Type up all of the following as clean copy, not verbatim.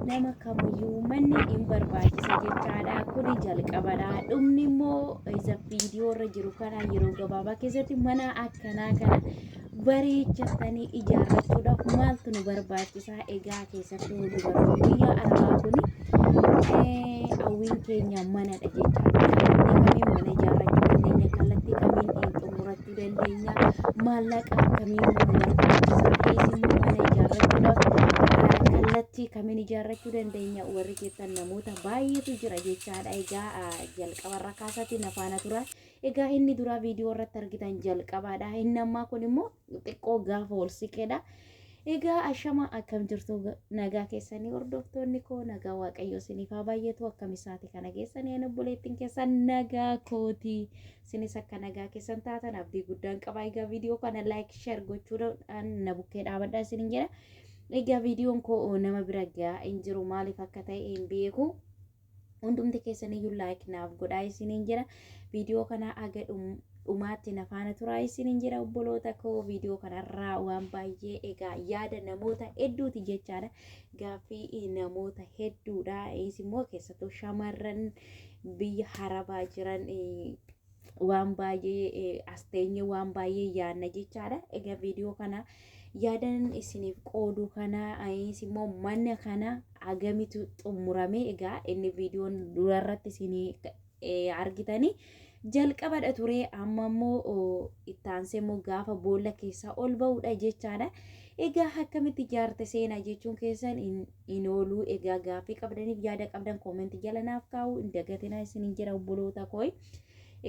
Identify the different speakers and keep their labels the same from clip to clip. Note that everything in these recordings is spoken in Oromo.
Speaker 1: nama kamiyyuu manni hin barbaachisa jechaadha. Kuni jalqabadha. Dhumni immoo isa viidiyoo irra jiru kana yeroo gabaabaa keessatti mana akkanaa kana bareechatanii ijaarrachuudhaaf maaltu nu barbaachisa? Egaa keessattuu dubaroonni biyya arabaa kuni hawwiin keenya manadha jechaadha. Kallattii kamiin mana ijaarrachuu dandeenya? Kallattii kamiin xumurachuu dandeenya? Maallaqa akkamiin nu barbaachisa? Eessimmoo mana ijaarrachuudhaaf kallattii kamiin ijaarrachuu dandeenya? Warri keessan namoota baay'eetu jira jechaadha. Egaa jalqabarra kaasatti nafaana tura. Egaa inni dura viidiyoo irratti argitan jalqabaadha. Inni ammaa kun immoo xiqqoo gaafa ol siqedha. Egaa ashama akkam jirtu nagaa keessanii hordoftoonni koo nagaa waaqayyo isiniif haa baay'atu akkam isaati kana keessanii ani obboleettiin keessan nagaa kooti isinis akka nagaa keessan taatan abdii guddaan qaba. Egaa viidiyoo kana laayik sheer gochuudhaan na bukkee dhaabadhaa isiniin jedha. Egaa viidiyoon koo nama bira gahaa hin jiru maaliif akka ta'e hin beeku. Hundumti keessaniyyuu laayik naaf godhaa isiniin jedha. Viidiyoo kana aga dhumaatti nafaana turaa isiniin jedha obboloota koo. Viidiyoo kanarraa waan baay'ee egaa yaada namoota hedduuti jechaadha. Gaaffii namoota hedduudha. Isimmoo keessattuu shamarran biyya harabaa jiran waan baay'ee asteenye waan baay'ee yaadna jechaadha. Egaa viidiyoo kana yaadan isiniif qoodu kana isimmoo manna kana agamitu xumurame egaa inni viidiyoon durarratti isinii argitanii jalqabadha ture amma immoo ittaansee immoo gaafa boolla keessaa ol ba'uudha jechaadha. Egaa akkamitti ijaarte seenaa jechuun keessan hin ooluu. Egaa gaaffii qabdaniif yaada qabdan koomentii jala naaf kaa'u hin dagatinaa isiniin jira obboloota koo.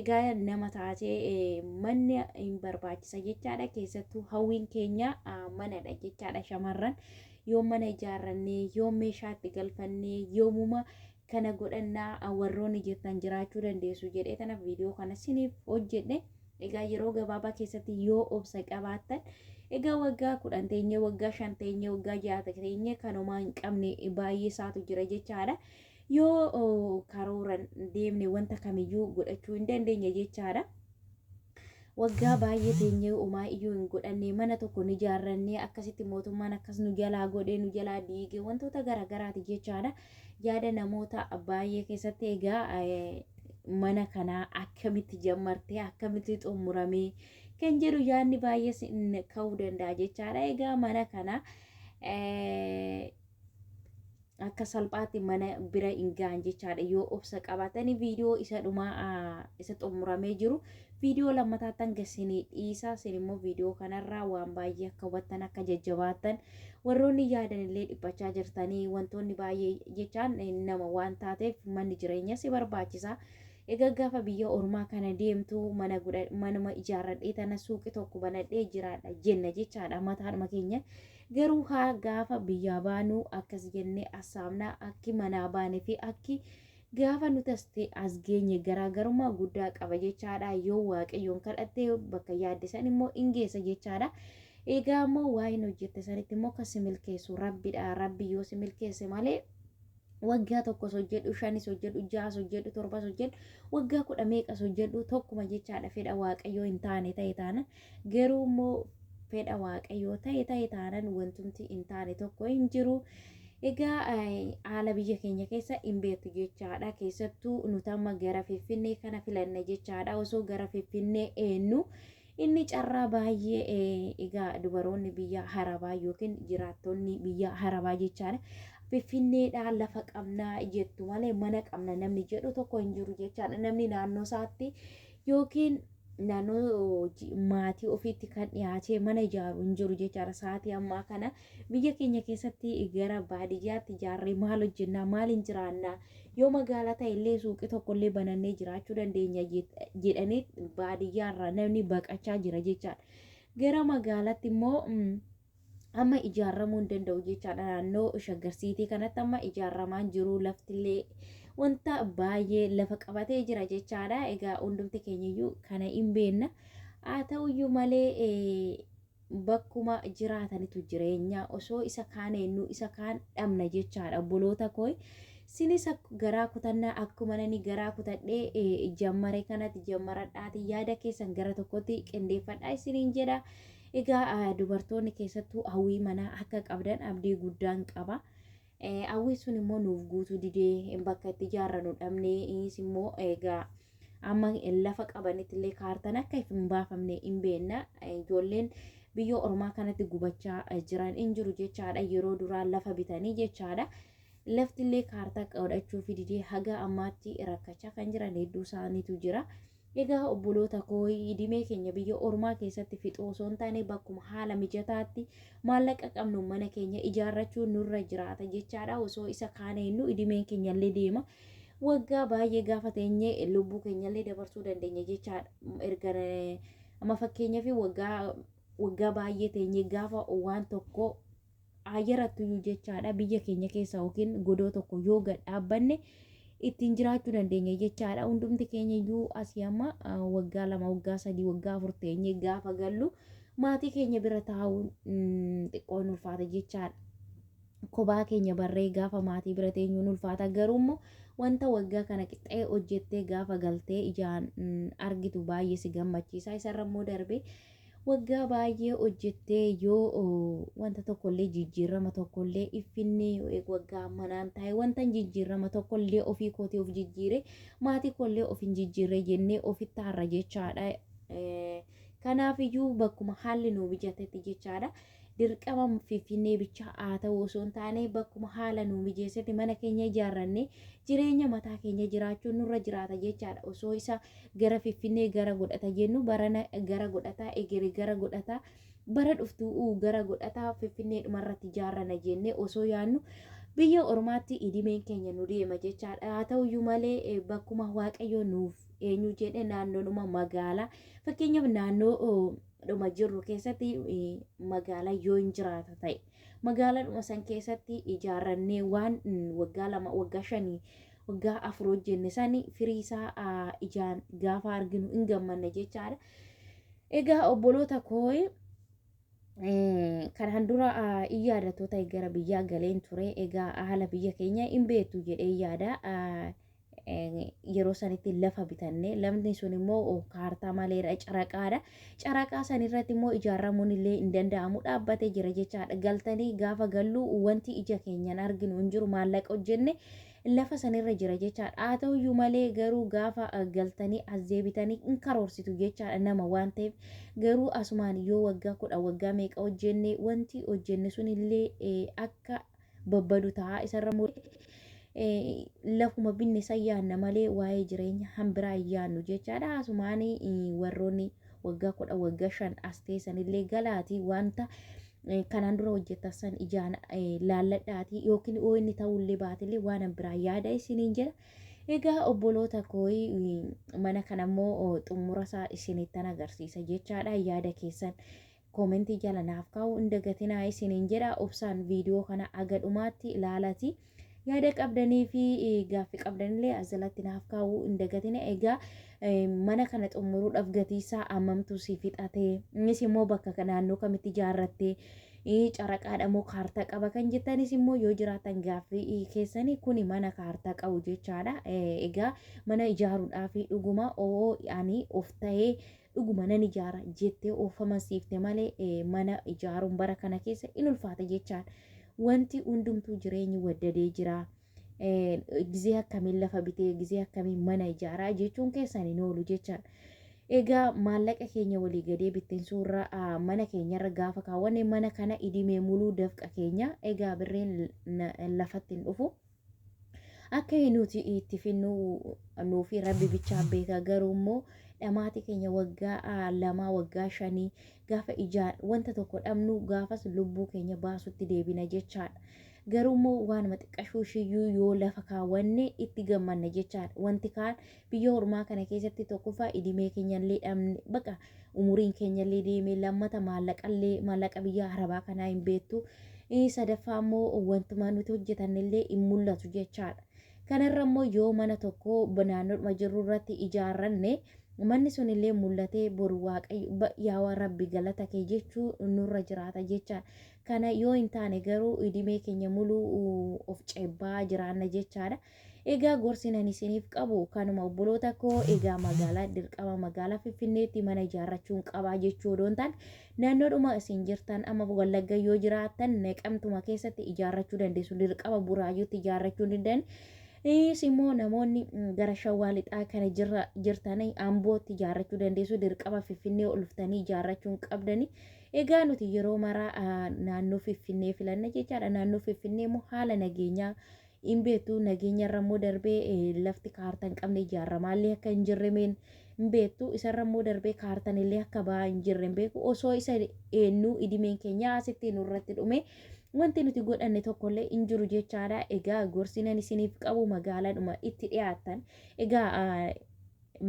Speaker 1: Egaa nama taatee manni hin barbaachisa jechaadha. Keessattuu hawwiin keenya manadha jechaadha. Shamarran yoo mana ijaarrannee yoo meeshaa itti galfannee yoomuma kana godhannaa warroonni jettan jiraachuu dandeessu jedhee tanaaf viidiyoo kana isiniif hojjedhe. Egaa yeroo gabaabaa keessatti yoo obsa qabaattan egaa waggaa 10 teenye waggaa 5 teenye waggaa 6 teenye kanumaa hin qabne baay'ee isaatu jira jechaadha. Yoo karooran deemne wanta kamiyyuu godhachuu hin dandeenya jechaadha. Waggaa baay'ee teenyee uumaa iyyuu hin godhanne mana tokko ni ijaarrannee akkasitti mootummaan akkas nu jalaa godhee nu jalaa diigee wantoota garaagaraati jechaadha. Yaada namoota baay'ee keessatti egaa mana kanaa akkamitti jammartee akkamitti xumuramee kan jedhu yaadni baay'ee ka'uu danda'a jechaadha. Egaa mana kana akka salphaatti mana bira hin gahan jechaadha. Yoo obsa qabaatanii viidiyoo isa dhumaa isa xumuramee jiru viidiyoo lammataattan gasinii dhiisa. Isin immoo viidiyoo kanarraa waan baay'ee akka hubattan akka jajjabaattan warroonni yaadan illee dhiphachaa jirtanii wantoonni baay'ee jechaan nama waan taateef manni jireenya si barbaachisa. Egaa gaafa biyya ormaa kana deemtu manuma ijaarradhee tana suuqii tokko banadhee jiraadha jenna jechaadha mataadhuma keenya. Garuu haa gaafa biyyaa baanu akkas jennee assaabnaa akki manaa baane fi akki gaafa nuti as geenye garaagarummaa guddaa qaba jechaadha. Yoo waaqayyoon kadhatte bakka yaaddisan immoo hin geessa jechaadha. Egaa immoo waa'een hojjette sanitti immoo akka si milkeessu rabbidha. Rabbi yoo si milkeesse malee waggaa tokkos hojjedhu 5 hojjedhu 6 hojjedhu 7 hojjedhu waggaa 10 meeqas hojjedhu tokkuma jechaadha. Fedha waaqayyoo hin taane ta'e taana garuu immoo fedha waaqayyoo ta'e taanan wantumti hin taane tokko hin jiru. Egaa haala biyya keenya keessa hin beektu jechaadha. Keessattuu nuti amma gara Finfinnee kana filanna jechaadha. Osoo gara Finfinnee eenyu inni carraa baay'ee egaa dubaroonni biyya harabaa yookiin jiraattonni biyya harabaa jechaadha. Finfinneedhaan lafa qabnaa jettu malee mana qabna namni jedhu tokko hin jiru jechaadha. Namni naannoo isaatti yookiin naannoo maatii ofiitti kan dhiyaatee mana ijaaru hin jiru jechaadha. Sa'aatii ammaa kana biyya keenya keessatti gara baadiyyaatti ijaarree maal hojjennaa maal hin jiraannaa yoo magaalaa ta'e illee suuqii tokkollee banannee jiraachuu dandeenya jedhanii baadiyyaarraa namni baqachaa jira jechaadha. Gara magaalaatti immoo amma ijaarramuu hin danda'u jechaadha. Naannoo shaggarsiitii kanatti amma ijaarramaa jiru laftillee wanta baay'ee lafa qabatee jira jechaadha. Egaa hundumti keenyayyuu kana hin beenna. Haa ta'uyyuu malee bakkuma jiraatanitu jireenya osoo isa kaan eenyu isa kaan dhabna jechaadha obboloota koo. Sinis garaa kutannaa akkuma nani garaa kutadhee jammare kanatti jammaradhaati yaada keessan gara tokkotti qindeeffadhaa isiniin jedha. Egaa dubartoonni keessattuu hawwii manaa akka qabdan abdii guddaan qaba. hawwi sun immoo nuuf guutuu didee bakka itti ijaarrannu dhabnee immoo egaa amma lafa qabanitti illee kaartaan akka hin baafamne hin beekna. Ijoolleen biyya ormaa kanatti gubachaa jiran hin jiru jechaadha. Yeroo duraa lafa bitanii jechaadha. Lafti illee kaartaa qabachuu fi didee haga ammaatti rakkachaa kan jiran hedduu isaaniitu jira. Egaa obboloota koo idimee keenya biyya ormaa keessatti fixuu osoo hin taane bakkuma haala mijataatti maallaqa qabnu mana keenya ijaarrachuun nurra jiraata jechaadha. Osoo isa kaane hinnu idimeen keenya illee deema. Waggaa baay'ee gaafa teenye lubbuu keenya illee dabarsuu dandeenya jechaadha. Erga amma fakkeenyaaf waggaa baay'ee teenye gaafa waan tokko ayyarattu jechaadha. Biyya keenya keessa yookiin godoo tokko yoo gad dhaabbanne ittiin jiraachuu dandeenya jechaadha. Hundumti keenya iyyuu asii amma waggaa 2 waggaa 3 waggaa 4 teenye gaafa gallu maatii keenya bira taa'uun xiqqoon ulfaata jechaadha. Kophaa keenya barree gaafa maatii bira teenyuun ulfaata. Garuu wanta waggaa kana qixxee hojjettee gaafa galtee ijaan argitu baay'ee si gammachiisa. Isarra immoo darbee waggaa baay'ee hojjettee yoo wanta tokkollee jijjiirama tokkollee iffinne waggaa manaan taa'e wanta jijjiirama tokkollee ofii kootii of jijjiire maatii kollee of hin jijjiirre jennee ofitti har'a jechaadha. Kanaaf iyyuu bakkuma haalli nuu mijatetti jechaadha. Dirqama Finfinnee bicha haa ta'u osoo hin taane bakkuma haala nuu mijeessetti mana keenya ijaarranne jireenya mataa keenya jiraachuun nurra jiraata jechaadha. Osoo isa gara Finfinnee gara godhata jennu barana gara godhata egeri gara godhata bara dhuftuu gara godhata Finfinnee dhumarratti ijaarrana jennee osoo yaannu biyya ormaatti idimeen keenya nu deema jechaadha. Haa ta'uyyuu malee bakkuma waaqayyo nuuf eenyu jedhe naannoodhuma magaalaa fakkeenyaaf naannoo dhuma jirru keessatti magaalaa yoo hin jiraata ta'e magaalaa san keessatti ijaarrannee waan waggaa 2 waggaa 5 waggaa 4 hojjenne sani firii isaa ijaan gaafa arginu hin gammanna jechaadha. Egaa obboloota koo kanaan dura yaadatoota gara biyyaa galeen ture. Egaa haala biyya keenya hin beektu jedhee yaada. Yeroo sanitti lafa bitanne lamni sun immoo kaartaa maleedha caraqaadha. Caraqaa san irratti immoo ijaarramuun illee hin danda'amu dhaabbatee jira jechaadha. Galtanii gaafa gallu wanti ija keenyaan arginu hin jiru maallaqa hojjenne lafa sanirra jira jechaadha. Haa ta'uyyuu malee garuu gaafa galtanii as deebitanii hin karoorsitu jechaadha nama waan ta'eef garuu asumaan yoo waggaa 10 waggaa meeqa hojjenne wanti hojjenne sun illee akka babbadu ta'a. Isarra lafuma binne sayyaanna malee waa'ee jireenya hambiraa ayyaannu jechaadha. Asumaan warroonni waggaa 10 waggaa 5 as teessan illee galaatii wanta kanaan dura hojjetan ijaan laalladhaati yookiin inni ta'ullee baatillee waan hambiraa yaada isiniin jedha. Egaa obboloota koo mana kanammoo xumura isaa isinittan agarsiisa jechaadha. Yaada keessan koomentii jala naaf kaa'u hin dagatinaa isiniin jedha. Obsaan viidiyoo kana aga dhumaatti ilaalati. Yaada qabdanii fi gaaffii qabdanillee asirratti naaf kaa'u hin dagatina. Egaa mana kana xumuruudhaaf gatiisaa ammamtu si fixatee innis immoo bakka naannoo kamitti ijaarrattee caraqaadha moo kaartaa qaba kan jettanis immoo yoo jiraatan gaaffii keessanii kuni mana kaartaa qabu jechaadha. Egaa mana ijaaruudhaaf dhuguma ani of ta'ee dhuguma nan ijaara jettee oofamasiifte malee mana ijaaruun bara kana keessa in ulfaata jechaadha. Wanti hundumtuu jireenyi waddadee jira. Gizee akkamiin lafa bitee gizee akkamiin mana ijaaraa jechuun keessan hin oolu jechaadha. Egaa maallaqa keenya walii gadee bitteen suuraa mana keenyarra gaafa kaawwanne mana kana idimee muluu dafqa keenya egaa birreen lafatti hin dhufu. Akka nuti itti finnu nuufi rabbi bichaa beeka. Garuu immoo dhamaati keenya waggaa 2 waggaa 5 gaafa ijaan wanta tokko dhabnu gaafas lubbuu keenya baasutti deebina jechaadha. Garuu immoo waan xiqqashuu shiyyuu yoo lafa kaawwanne itti gammanna jechaadha. Wanti kaan biyya ormaa kana keessatti tokkoffaa idimee keenyallee dhabne baqa umuriin keenyallee deemee lammata maallaqa biyya arabaa kanaa hin beektu. Sadaffaa immoo wantuma nuti hojjetannillee hin mul'atu jechaadha. Kanarra immoo yoo mana tokko naannoodhuma jirru irratti ijaarranne manni sun illee mul'atee boru waaqayyo yaa rabbi galata kee jechuu nurra jiraata jechaadha. Kana yoo hin taane garuu idimee keenya muluu of ceebbaa jiraanna jechaadha. egaa gorsinan isiniif qabu kanuma obboloota koo egaa magaalaa dirqama magaalaa Finfinneetti mana ijaarrachuun qabaa jechuu odoontaan naannoodhuma isin jirtan amma Wallagga yoo jiraattan Naqamtuma keessatti ijaarrachuu dandeessu dirqama Buraayyuutti ijaarrachuu dandeessu. Immoo namoonni gara Shawaa Lixaa kana jirtanii Ambootti ijaarrachuu dandeessu dirqama Finfinnee oluftanii ijaarrachuun qabdanii. Egaa nuti yeroo maraa naannoo Finfinnee filanna jechaadha. Naannoo Finfinnee immoo haala nageenyaa hin beektu nageenyarra immoo darbee lafti kaartaa hin qabne ijaarramaallee akka hin jirremeen hin beektu isarra immoo darbee kaartaan illee akka ba'aa hin jirre hin beeku osoo isa eenyu idimeen keenya asitti nurratti dhume wanti nuti godhanne tokkollee hin jiru jechaadha. Egaa gorsinan isiniif qabu magaalaadhuma itti dhiyaatan egaa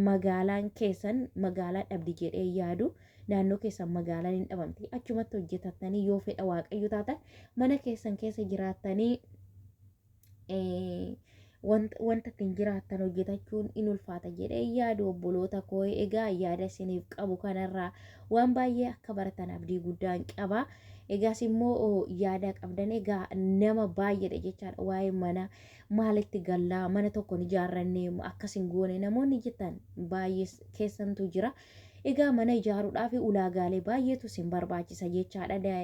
Speaker 1: magaalaan keessan magaalaa dhabdi jedhee yaadu. Naannoo keessan magaalaan hin dhabamti achumatti hojjetatanii yoo fedha waaqayyo taatan mana keessan keessa jiraatanii wanta ittiin jiraattan hojjetachuun in ulfaata jedhee yaadu obboloota koo egaa yaada isiniif qabu kanarraa waan baay'ee akka baratan abdii guddaan qaba. Egaas immoo yaada qabdan egaa nama baay'eedha jechaadha waa'ee mana maalitti gallaa mana tokkoon ijaarranne akkasin goone namoonni jettan baay'ee keessantu jira. Egaa mana ijaaruudhaaf ulaagaalee baay'eetu sin barbaachisa jechaadha.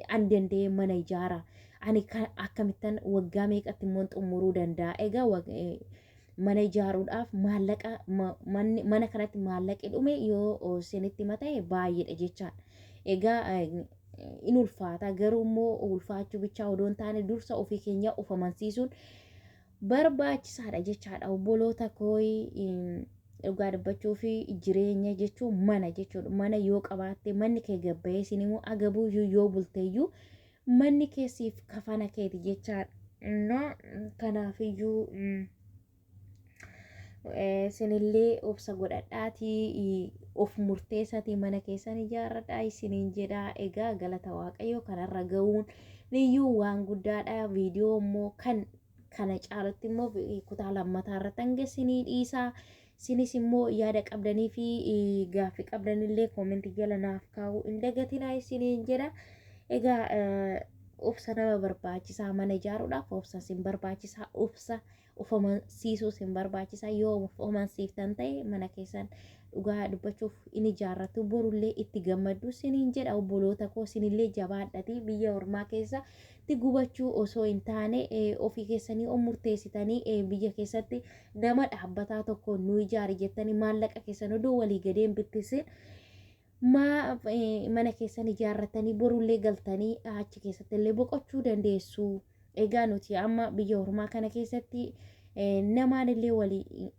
Speaker 1: An danda'ee mana ijaara ani akkamittan waggaa meeqatti immoo xumuruu danda'a. Egaa mana ijaaruudhaaf maallaqa mana kanatti maallaqi dhume yoo sinitti mata'e baay'eedha jechaadha. Egaa in ulfaata garuu immoo ulfaachuu bichaa odoon taane dursa ofii keenya of amansiisuun barbaachisaadha jechaadha obboloota koo. Dhugaa dubbachuu fi jireenya jechuun mana jechuudha. Mana yoo qabaatte manni kee gabbayee sin immoo agabuu yoo bulteeyyuu manni keessiif kafana keeti jechaadha. Kanaafiyyuu sinillee obsa godhadhaatii of murteessatii mana keessan ijaarradhaa isiniin jedhaa. Egaa galata waaqayyoo kanarra ga'uun iyyuu waan guddaadha. Viidiyoo immoo kana caalatti immoo kutaa lammataa irratti hanga isinii dhiisaa. Sinis immoo yaada qabdanii fi gaaffii qabdanillee koomentii jala naaf kaa'uu hin dagatinaa isiniin jedha. Egaa obsa nama barbaachisaa mana ijaaruudhaaf obsa sin barbaachisaa obsa of amansiisuu sin barbaachisaa yoo of amansiiftan ta'e mana keessan dhugaa dubbachuuf in ijaarratu borullee itti gammaddu isiniin jedha obboloota koo. Sinillee jabaadhatii biyya ormaa keessa gubachuu osoo hin taane ofii keessanii murteessitanii biyya keessatti nama dhaabbataa tokko nu ijaari jettanii maallaqa keessan odoo walii gadeen bittisin mana keessan ijaarratanii borullee galtanii achi keessatti illee boqochuu dandeessu. Egaa nuti amma biyya ormaa kana keessatti namaan illee walii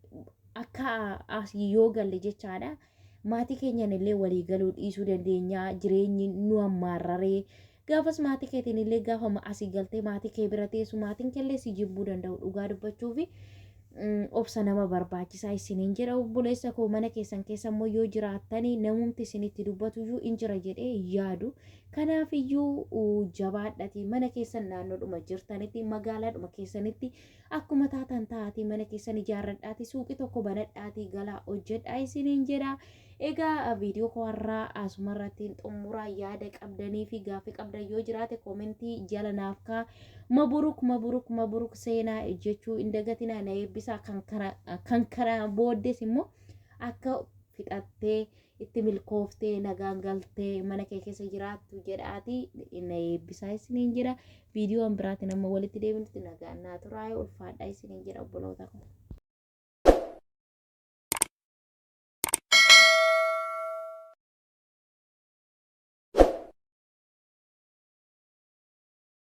Speaker 1: akka as yoo galle jechaadha. Maatii keenyan illee walii galuu dhiisuu dandeenya. Jireenyi nu ammaarraree gaafas maatii keetiin illee gaafa asii galtee maatii kee bira teessu maatiin keellee si jibbuu danda'u dhugaa dubbachuufi obsa nama barbaachisaa isiniin jedha obboleessa koo. Mana keessan keessa immoo yoo jiraattanii namumti isinitti dubbatuyyuu in jira jedhee yaadu. Kanaafiyyuu jabaadhatii mana keessan naannoodhuma jirtanitti magaalaadhuma keessanitti akkuma taatan taa'atii mana keessan ijaarradhaatii suuqii tokko banadhaatii galaa hojjedhaa isiniin jedha. Egaa viidiyoo koorraa asumarratti xumuraa yaada qabdanii fi gaaffii qabdan yoo jiraate koomentii jala naaf kaa. Maburuk seenaa jechuu hin dagatinaa na eebbisaa. Kan kana booddees immoo akka fixattee itti milkooftee nagaan galtee mana kee keessa jiraattu jedhaatii na eebbisaa isiniin jedha. Viidiyoon biraatiin amma walitti deebinutti nagaan naa turaa ulfaadhaa isiniin jedha obboloota koo.